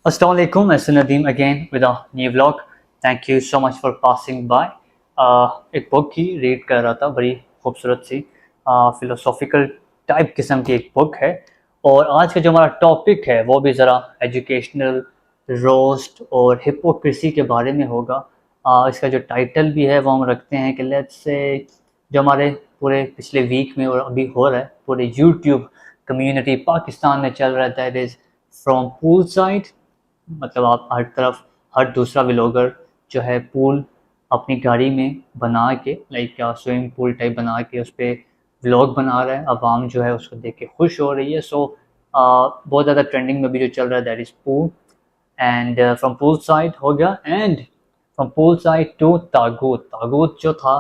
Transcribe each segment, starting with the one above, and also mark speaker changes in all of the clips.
Speaker 1: Assalamu alaikum, it's Nadeem again with a new vlog. Thank you so much for passing by. एक book की read कर रहा था, बड़ी खूबसूरत सी फिलोसॉफिकल टाइप किस्म की एक बुक है। और आज का जो हमारा टॉपिक है वो भी ज़रा एजुकेशनल रोस्ट और हिपोक्रेसी के बारे में होगा। इसका जो टाइटल भी है वो हम रखते हैं कि लेट्स से जो हमारे पूरे पिछले वीक में और अभी हो रहा है पूरे यूट्यूब कम्युनिटी पाकिस्तान में चल रहा है, दैट इज़ फ्रॉम पूल साइड। मतलब आप हर तरफ हर दूसरा व्लॉगर जो है पूल अपनी गाड़ी में बना के लाइक स्विमिंग पूल टाइप बना के उस पर व्लॉग बना रहा है। आवाम जो है उसको देख के खुश हो रही है। सो बहुत ज़्यादा ट्रेंडिंग में भी जो चल रहा है दैट इज़ पूल। एंड फ्रॉम पूल साइड हो गया, एंड फ्रॉम पूल साइड टू तागूत। तागूत जो था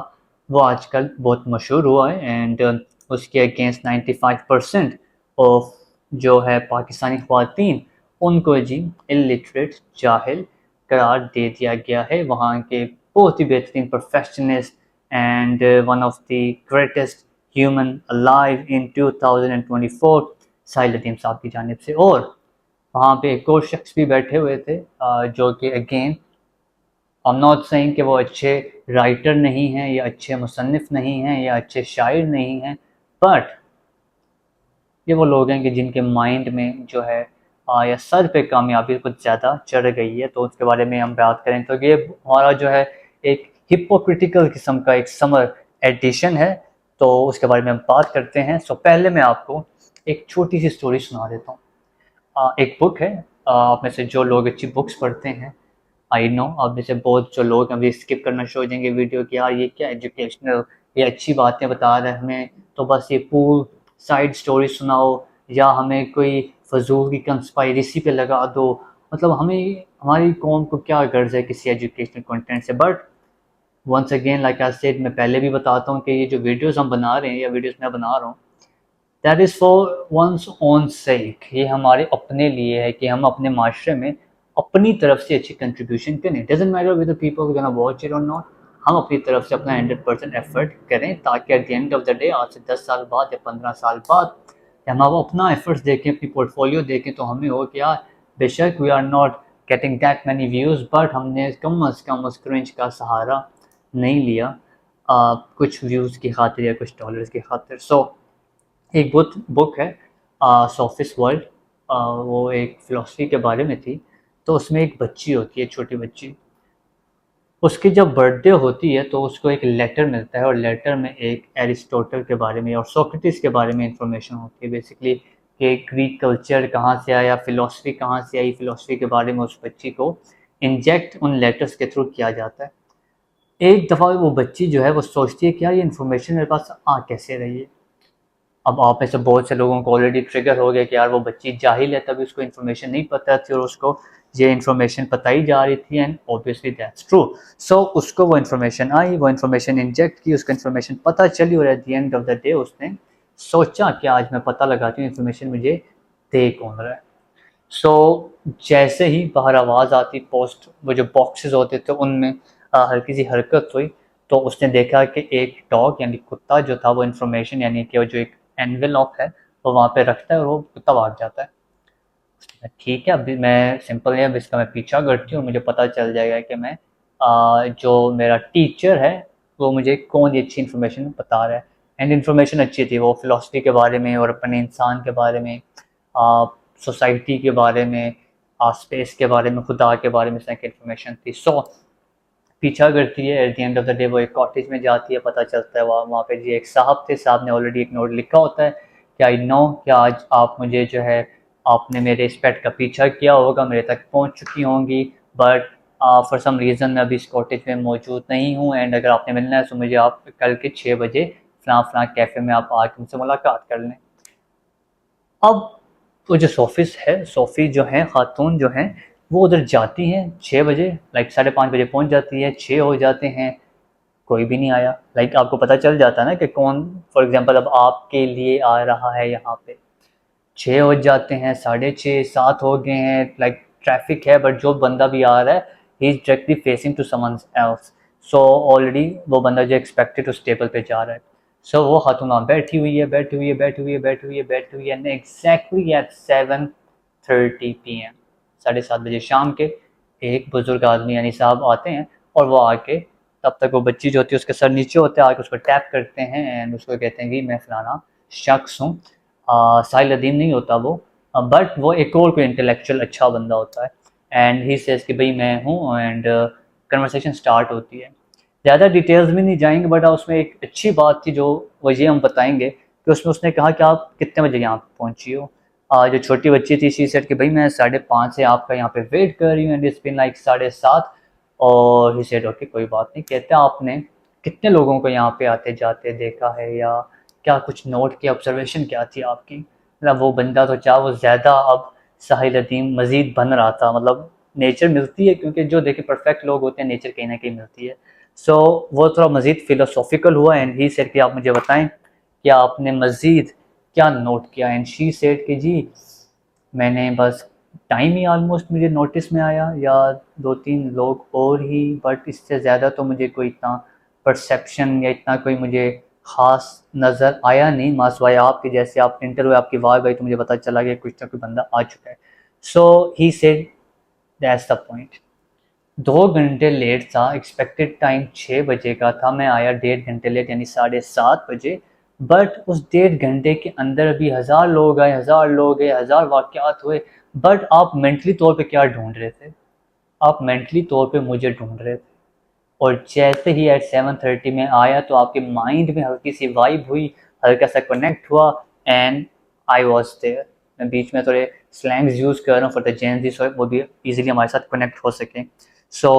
Speaker 1: वो आजकल बहुत मशहूर हुआ है। एंड उसके अगेंस्ट 95% ऑफ जो है पाकिस्तानी ख्वातीन उनको जी इलिटरेट जाहिल करार दे दिया गया है। वहाँ के बहुत ही बेहतरीन perfectionist and one of the greatest human alive in 2024 साहिल साहब की जानिब से। और वहाँ पे एक और शख्स भी बैठे हुए थे जो कि again I am not saying कि वो अच्छे राइटर नहीं हैं या अच्छे मुसन्निफ नहीं हैं या अच्छे शायर नहीं हैं, बट ये वो लोग हैं कि जिनके माइंड में जो है या सर पे कामयाबी कुछ ज़्यादा चढ़ गई है। तो उसके बारे में हम बात करें तो ये हमारा जो है एक हिपोक्रिटिकल किस्म का एक समर एडिशन है। तो उसके बारे में हम बात करते हैं। सो पहले मैं आपको एक छोटी सी स्टोरी सुना देता हूँ। एक बुक है, आप में से जो लोग अच्छी बुक्स पढ़ते हैं, आई नो आप में से बहुत जो लोग अभी स्किप करना शुरू हो जाएंगे वीडियो कि यार ये क्या एजुकेशनल ये अच्छी बातें बता रहे हैं हमें, तो बस ये पूल साइड स्टोरी सुनाओ या हमें कोई फजूल की कंस्पायरेसी पे लगा दो। मतलब हमें हमारी कौम को क्या गर्ज है किसी एजुकेशनल कंटेंट से। But once again like I said, मैं पहले भी बताता हूँ कि ये जो वीडियोस हम बना रहे हैं या वीडियोस मैं बना रहा हूँ that is for one's own सेक। ये हमारे अपने लिए है कि हम अपने माशरे में अपनी तरफ से अच्छी कंट्रीब्यूशन करें। Doesn't matter with the people gonna watch it और नॉट। हम अपनी तरफ से अपना 100% एफर्ट करें ताकि eight the end of the day आज से 10 साल बाद या 15 साल बाद हम वो अपना एफर्ट्स देखें, अपनी पोर्टफोलियो देखें तो हमें हो कि यार बेशक we are not getting that many views but हमने कम अज़ कम उस क्रिंज का सहारा नहीं लिया कुछ व्यूज़ की खातिर या कुछ डॉलर्स की खातिर। सो एक बुक है सोफिस वर्ल्ड। वो एक फ़िलॉसफ़ी के बारे में थी। तो उसमें एक बच्ची होती है, छोटी बच्ची। उसकी जब बर्थडे होती है तो उसको एक लेटर मिलता है और लेटर में एक एरिस्टोटल के बारे में और सोक्रेटिस के बारे में इंफॉर्मेशन होती है बेसिकली कि ग्रीक कल्चर कहाँ से आया, फ़िलॉसफ़ी कहाँ से आई, फ़िलॉसफ़ी के बारे में उस बच्ची को इंजेक्ट उन लेटर्स के थ्रू किया जाता है। एक दफ़ा वो बच्ची जो है वो सोचती है कि यार ये इन्फॉर्मेशन मेरे पास आ कैसे रही है। अब आप में से बहुत से लोगों को ऑलरेडी ट्रिगर हो गया कि यार वो बच्ची जाहिल है तभी उसको इन्फॉर्मेशन नहीं पता थी और उसको ये इन्फॉर्मेशन बताई जा रही थी। And obviously that's true. So उसको वो इन्फॉर्मेशन आई, वो इन्फॉर्मेशन इंजेक्ट की, उसको इन्फॉर्मेशन पता चली और eight the end of the day उसने सोचा कि आज मैं पता लगाती हूँ इन्फॉर्मेशन मुझे दे कौन रहा है। सो जैसे ही बाहर आवाज़ आती, पोस्ट वो जो बॉक्सेस होते थे उनमें हल्की सी हरकत हुई तो उसने देखा कि एक डॉग यानी कुत्ता जो था वो इन्फॉर्मेशन यानी कि वो जो एक एनवेलप है वो वहाँ पे रखता है और वो कुत्ता भाग जाता है। ठीक है, अभी मैं सिंपल है, अब इसका मैं पीछा करती हूँ, मुझे पता चल जाएगा कि मैं जो मेरा टीचर है वो मुझे कौन सी अच्छी इन्फॉर्मेशन बता रहा है। एंड इन्फॉर्मेशन अच्छी थी, वो फिलॉसफी के बारे में और अपने इंसान के बारे में, सोसाइटी के बारे में, स्पेस के बारे में, खुदा के बारे में इसमें इन्फॉर्मेशन थी। सो पीछा करती है, eight the end of the day वो एक कॉटेज में जाती है, पता चलता है वहाँ पे जी एक साहब थे, साहब ने ऑलरेडी एक नोट लिखा होता है कि आई नो कि आज आप मुझे जो है आपने मेरे इस पेट का पीछा किया होगा, मेरे तक पहुँच चुकी होंगी, बट फॉर सम रीज़न मैं अभी इस कॉटेज में मौजूद नहीं हूँ। एंड अगर आपने मिलना है तो मुझे आप कल के 6 बजे फ़लाँ फ़लाँ कैफ़े में आप आके मुझसे मुलाकात कर लें। अब वो जो सोफिस है, सोफ़ी जो हैं ख़ातून जो हैं वो उधर जाती हैं 6 बजे, लाइक 5:30 बजे पहुंच जाती है, 6 हो जाते हैं, कोई भी नहीं आया। लाइक आपको पता चल जाता है ना कि कौन फॉर एग्जांपल अब आपके लिए आ रहा है यहाँ पे। 6 हो जाते हैं, 6:30 7 हो गए हैं, लाइक ट्रैफिक है बट जो बंदा भी आ रहा है he is directly facing to someone else. So already वो बंदा जो एक्सपेक्टेड उस टेबल पे जा रहा है। सो वो खातून वहाँ बैठी हुई है, बैठी हुई है, बैठी हुई है, बैठी हुई है, बैठी हुई है, एग्जैक्टली एट 7:30 PM 7:30 बजे शाम के एक बुजुर्ग आदमी यानी साहब आते हैं और वो आके तब तक वो बच्ची जो होती है उसके सर नीचे होते हैं, आके उसको टैप करते हैं एंड उसको कहते हैं कि मैं फलाना शख्स हूँ। साहिल अदीम नहीं होता वो, बट वो एक और कोई इंटेलेक्चुअल अच्छा बंदा होता है एंड ही सेज कि भाई मैं हूँ एंड कन्वर्सेशन स्टार्ट होती है। ज़्यादा डिटेल्स में नहीं जाएंगे बट उसमें एक अच्छी बात थी जो वो ये हम बताएंगे कि उसमें उसने कहा कि आप कितने बजे यहाँ पहुँची हो। जो छोटी बच्ची थी शी सेड कि भाई मैं 5:30 से आपका यहाँ पे वेट कर रही हूँ एंड इट्स बीन लाइक 7:30। और ही सेड ओके कोई बात नहीं। कहते आपने कितने लोगों को यहाँ पे आते जाते देखा है या क्या कुछ नोट किया, ऑब्जर्वेशन क्या थी आपकी। मतलब वो बंदा तो चाहे वो ज़्यादा अब साहिल अदीम मज़ीद बन रहा था, मतलब नेचर मिलती है क्योंकि जो देखे परफेक्ट लोग होते हैं नेचर कहीं ना कहीं मिलती है। सो वो थोड़ा मज़ीद फ़िलोसॉफ़िकल हुआ एंड ही सेड कि आप मुझे बताएं कि आपने मज़ीद क्या नोट किया। एंड शी सेड कि जी मैंने बस टाइम ही ऑलमोस्ट मुझे नोटिस में आया या 2-3 लोग और ही, बट इससे ज़्यादा तो मुझे कोई इतना परसेप्शन या इतना कोई मुझे ख़ास नज़र आया नहीं। मासवाए आपके जैसे आप इंटर हुए आपकी आवाज़ आई तो मुझे पता चला कि कुछ ना कोई बंदा आ चुका है। So he said that's the point. 2 घंटे लेट था, एक्सपेक्टेड टाइम 6 बजे का था, मैं आया 1.5 घंटे लेट यानी 7:30 बजे। बट उस 1.5 घंटे के अंदर भी 1000 लोग आए, 1000 लोग गए, 1000 वाक़यात हुए। बट आप मेंटली तौर पे क्या ढूंढ रहे थे? आप मेंटली तौर पे मुझे ढूंढ रहे थे। और जैसे ही एट 7:30 में आया तो आपके माइंड में हल्की सी वाइब हुई, हल्का सा कनेक्ट हुआ एंड आई वॉज देयर। मैं बीच में थोड़े स्लैंग्स यूज़ कर रहा हूँ फॉर द जेन जी, सो वो भी इजीली हमारे साथ कनेक्ट हो सकें। सो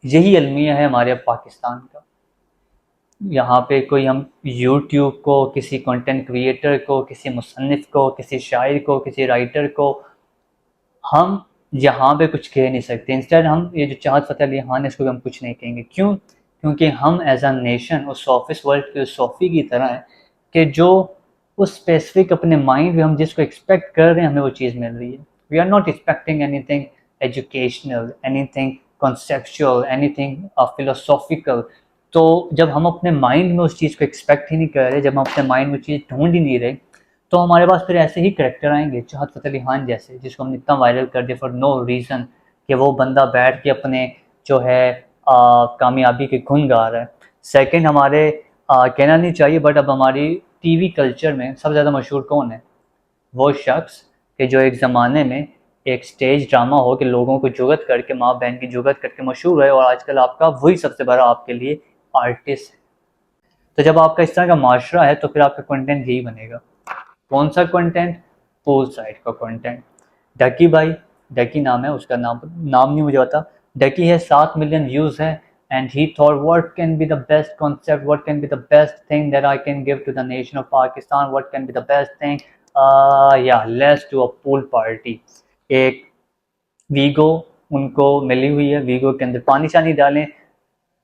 Speaker 1: यही अलमिया है हमारे पाकिस्तान का। यहाँ पे कोई हम यूट्यूब को, किसी कंटेंट क्रिएटर को, किसी मुसन्निफ़ को, किसी शायर को, किसी राइटर को हम यहाँ पे कुछ कह नहीं सकते। इंस्टेड हम ये जो चाहत फ़तेह अली खान है इसको भी हम कुछ नहीं कहेंगे। क्यों? क्योंकि हम एज़ अ नेशन उस ऑफिस वर्ल्ड की उस सोफ़ी की तरह है कि जो उस स्पेसिफिक अपने माइंड में हम जिसको एक्सपेक्ट कर रहे हैं हमें वो चीज़ मिल रही है। We are not expecting anything educational, anything conceptual, anything philosophical. तो जब हम अपने माइंड में उस चीज़ को एक्सपेक्ट ही नहीं कर रहे, जब हम अपने माइंड में चीज़ ढूंढ ही नहीं रहे, तो हमारे पास फिर ऐसे ही करैक्टर आएंगे चाहत फ़तेह अली खान जैसे, जिसको हमने इतना वायरल कर दिया फॉर नो रीज़न कि वो बंदा बैठ के अपने जो है कामयाबी के गुण गा रहा है। सेकंड हमारे कहना नहीं चाहिए बट अब हमारी टीवी कल्चर में सबसे ज़्यादा मशहूर कौन है? वो शख्स कि जो एक ज़माने में एक स्टेज ड्रामा हो कि लोगों को जुगत करके, माँ बहन की जुगत करके मशहूर है और आजकल आपका वही सबसे बड़ा आपके लिए आर्टिस्ट है। तो जब आपका इस तरह का माशरा है तो फिर आपका कंटेंट यही बनेगा। कौन सा कंटेंट? पूल साइड का कंटेंट। डकी भाई, डकी नाम है उसका, नाम नाम नहीं मुझे पता। डकी है, 7 मिलियन व्यूज है and he thought what can be the best concept, what can be the best thing that I can give to the nation of Pakistan, what can be the best thing, या let's do a pool party. एक वीगो उनको मिली हुई है, we go के अंदर पानी शानी डालें,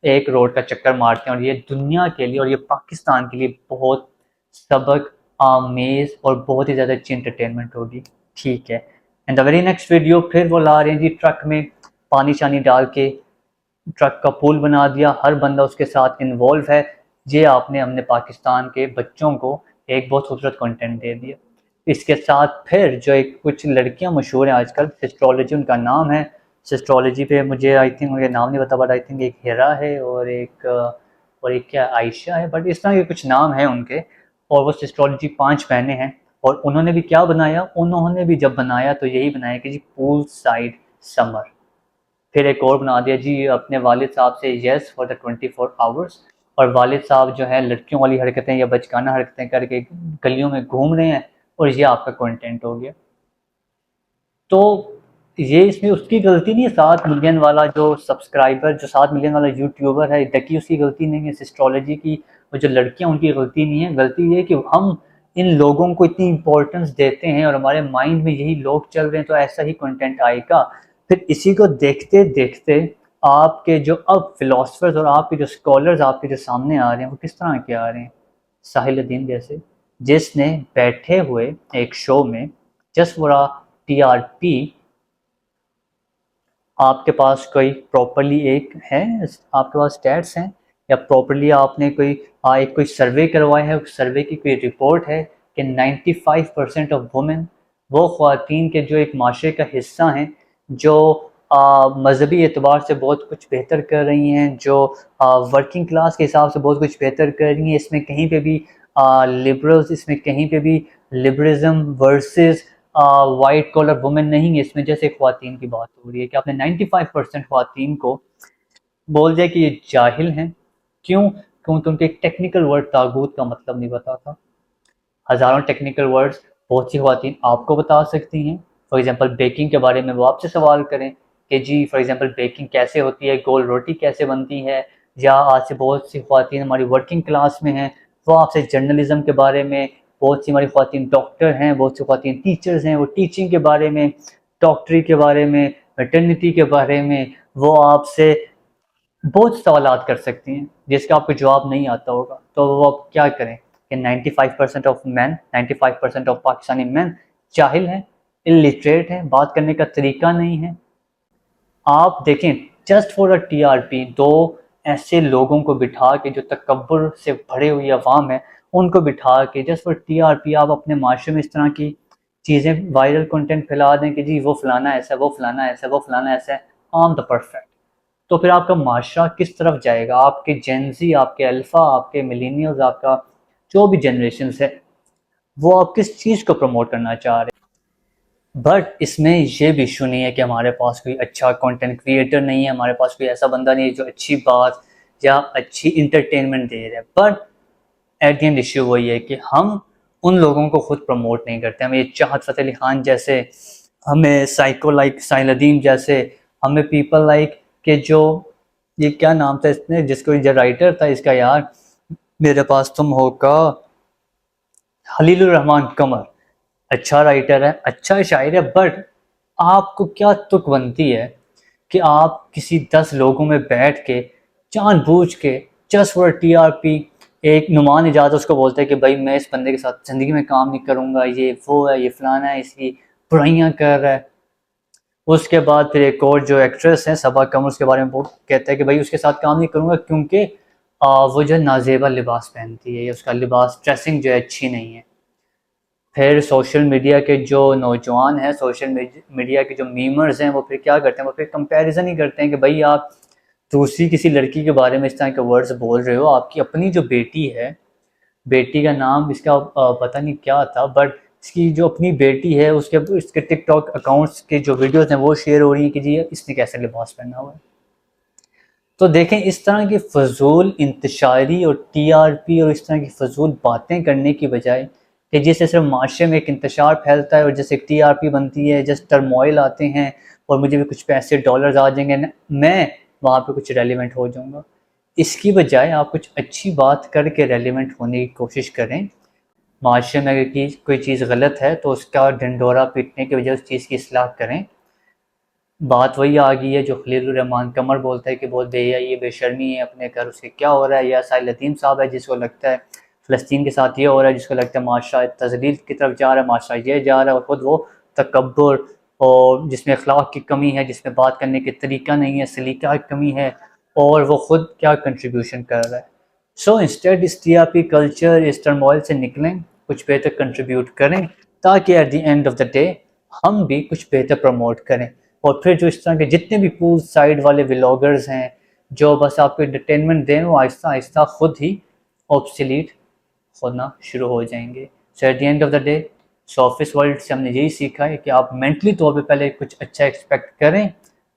Speaker 1: एक रोड का चक्कर मारते हैं और ये दुनिया के लिए और ये पाकिस्तान के लिए बहुत सबक आमेज और बहुत ही ज़्यादा अच्छी इंटरटेनमेंट होगी। ठीक है। And the very next video फिर वो ला रहे हैं जी ट्रक में पानी शानी डाल के ट्रक का पुल बना दिया, हर बंदा उसके साथ इन्वॉल्व है। ये आपने हमने पाकिस्तान के बच्चों को एक बहुत खूबसूरत कंटेंट दे दिया। इसके साथ फिर जो एक कुछ लड़कियां मशहूर हैं आजकल, सिस्ट्रोलॉजी उनका नाम है। सिस्ट्रोलॉजी पे मुझे आई थिंक उनके नाम नहीं पता बट आई थिंक एक हिरा है और एक क्या आयशा है, बट इस तरह के कुछ नाम हैं उनके। और वो सिस्ट्रोलॉजी 5 बहनें हैं और उन्होंने भी क्या बनाया, उन्होंने भी जब बनाया तो यही बनाया कि जी पूल साइड समर। फिर एक और बना दिया जी अपने वालिद साहब से येस फॉर द 24 आवर्स। और वालिद साहब जो है लड़कियों वाली हरकतें या बचकाना हरकतें करके गलियों में घूम रहे हैं और ये आपका कंटेंट हो गया। तो ये इसमें उसकी गलती नहीं है, 7 मिलियन वाला जो सब्सक्राइबर, जो 7 मिलियन वाला यूट्यूबर है डकी, उसकी गलती नहीं है। सिस्ट्रोलॉजी की और जो लड़कियां उनकी गलती नहीं है। गलती ये है कि हम इन लोगों को इतनी इंपॉर्टेंस देते हैं और हमारे माइंड में यही लोग चल रहे हैं तो ऐसा ही कंटेंट आएगा। फिर इसी को देखते देखते आपके जो अब फिलोसफर्स और आपके जो स्कॉलर्स आपके जो सामने आ रहे हैं वो किस तरह के आ रहे हैं? साहिल जैसे, जिसने बैठे हुए एक शो में जस्ट फॉर टीआरपी, आपके पास कोई प्रॉपर्ली एक है, आपके पास स्टैट्स हैं या प्रॉपर्ली आपने कोई एक कोई सर्वे करवाया है, उस सर्वे की कोई रिपोर्ट है कि 95% ऑफ वुमेन वो ख़वातीन के जो एक माशरे का हिस्सा हैं, जो मजहबी एतबार से बहुत कुछ बेहतर कर रही हैं, जो वर्किंग क्लास के हिसाब से बहुत कुछ बेहतर कर रही हैं। इसमें कहीं पे भी लिबरल्स, इसमें कहीं पे भी liberalism versus white collar women नहीं है। इसमें जैसे ख़वातीन की बात हो रही है कि आपने 95% ख़वातीन को बोल दिया कि ये जाहिल हैं। क्यों? क्योंकि उनके एक टेक्निकल वर्ड तागूत का मतलब नहीं पता था। हज़ारों टेक्निकल वर्ड्स बहुत सी ख़वातीन आपको बता सकती हैं। फॉर एग्ज़ाम्पल बेकिंग के बारे में वो आपसे सवाल करें कि जी फॉर एग्ज़ाम्पल बेकिंग कैसे होती है, गोल रोटी कैसे बनती है, या आज से बहुत सी ख़वातीन हमारी वर्किंग क्लास में हैं, वो आपसे जर्नलिज़म के बारे में, बहुत सी हमारी ख़वातीन डॉक्टर हैं, बहुत सी ख़वातीन टीचर्स हैं, वो टीचिंग के बारे में, डॉक्टरी के बारे में, मैटरनिटी के बारे में वो आपसे बहुत सवालात कर सकती हैं जिसका आपको जवाब नहीं आता होगा। तो वो आप क्या करें कि 95% of man, 95% of Pakistani man जाहिल हैं, इलिटरेट हैं, बात करने का तरीका नहीं है। आप देखें, जस्ट फॉर अ टीआरपी दो ऐसे लोगों को बिठा के जो तकब्बुर से भरे हुई अवाम है, उनको बिठा के जस्ट फॉर टीआरपी आप अपने माशरे में इस तरह की चीज़ें वायरल कंटेंट फैला दें कि जी वो फलाना ऐसा है, वो फलाना ऐसा है, वो फलाना ऐसा है, आम द परफेक्ट। तो फिर आपका माशरा किस तरफ जाएगा? आपके जेनजी, आपके अल्फ़ा, आपके मिलेनियल्स, आपका जो भी जनरेशन है, वो आप किस चीज़ को प्रमोट करना चाह रहे हैं? बट इसमें ये भी इशू नहीं है कि हमारे पास कोई अच्छा कंटेंट क्रिएटर नहीं है, हमारे पास कोई ऐसा बंदा नहीं है जो अच्छी बात या अच्छी इंटरटेनमेंट दे रहा है। But at the and issue वही है कि हम उन लोगों को खुद प्रमोट नहीं करते। हमें ये चाहत फ़तेह अली खान जैसे, हमें साइको लाइक साइलदीन जैसे, हमें पीपल लाइक के जो, ये क्या नाम था इसने जिसको ये राइटर था इसका यार, मेरे पास तुम हो का, खलीलुर रहमान कमर, अच्छा राइटर है, अच्छा शायर है, बट आपको क्या तुक बनती है कि आप किसी 10 लोगों में बैठ के जानबूझ के जस्ट फॉर टीआरपी, एक नुमान इजाज़ उसको बोलते हैं कि भाई मैं इस बंदे के साथ ज़िंदगी में काम नहीं करूँगा, ये वो है, ये फलाना है, इसकी बुराइयाँ कर रहा है। उसके बाद फिर एक और जो एक्ट्रेस है सबा कमर, उसके बारे में वो कहता है कि भाई उसके साथ काम नहीं करूँगा क्योंकि वो जो है नाजेबा लिबास पहनती है, या उसका लिबास ड्रेसिंग जो है अच्छी नहीं है। फिर सोशल मीडिया के जो नौजवान हैं, सोशल मीडिया के जो मीमर्स हैं, वो फिर क्या करते हैं, वो फिर कंपैरिजन ही करते हैं कि भाई आप दूसरी किसी लड़की के बारे में इस तरह के वर्ड्स बोल रहे हो, आपकी अपनी जो बेटी है, बेटी का नाम इसका पता नहीं क्या था, बट इसकी जो अपनी बेटी है उसके इसके टिकटॉक अकाउंट्स के जो वीडियोस हैं वो शेयर हो रही हैं कि जी इसने कैसा लिबास पहना हुआ है। तो देखें, इस तरह की फ़जूल इंतशारी और टीआरपी और इस तरह की फ़जूल बातें करने की बजाय कि जिससे सिर्फ माशरे में एक इंतशार फैलता है और जैसे टीआरपी बनती है, जस्ट टर्मोइल आते हैं और मुझे भी कुछ पैसे डॉलर्स आ जाएंगे, मैं वहाँ पे कुछ रेलिवेंट हो जाऊँगा। इसकी बजाय आप कुछ अच्छी बात करके रेलिवेंट होने की कोशिश करें। माशरे में अगर कोई चीज़ गलत है तो उसका ढिंढोरा पीटने के बजाय उस चीज़ की इस्लाह करें। बात वही आ गई है जो खलीलुर रहमान कमर बोलता है कि बहुत बेहयाई है, बेशर्मी है, अपने घर उसके क्या हो रहा है, या साहिल लतीफ़ साहब है जिसको लगता है फ़लस्तीन के साथ ये हो रहा है, जिसको लगता है माशरा तज़लील की तरफ जा रहा है, माशरा ये जा रहा है, और ख़ुद वो तकब्बुर और जिसमें अखलाक की कमी है, जिसमें बात करने का तरीका नहीं है, सलीका की कमी है, और वो ख़ुद क्या कंट्रीब्यूशन कर रहा है। सो इंस्टेड इस टीआरपी कल्चर, इस टर्मोइल से निकलें, कुछ बेहतर कंट्रीब्यूट करें, ताकि eight the end of the day हम भी कुछ बेहतर प्रमोट करें। और फिर जो इस तरह के जितने भी पूल साइड वाले व्लॉगर्स हैं जो बस आपको एंटरटेनमेंट दें, वो आहिस्ता आहिस्ता खुद ही ऑब्सोलीट होना शुरू हो जाएंगे। So at the end of the day office world से हमने यही सीखा है कि आप मेंटली तौर पे पहले कुछ अच्छा एक्सपेक्ट करें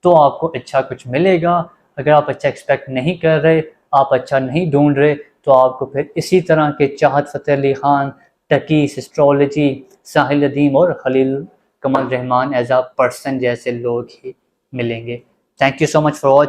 Speaker 1: तो आपको अच्छा कुछ मिलेगा। अगर आप अच्छा एक्सपेक्ट नहीं कर रहे, आप अच्छा नहीं ढूंढ रहे, तो आपको फिर इसी तरह के चाहत फ़तेह अली खान, टकीस, एस्ट्रोलॉजी, साहिल अदीम और खलील कमल रहमान एज अ पर्सन जैसे लोग ही मिलेंगे। Thank you so much for watching.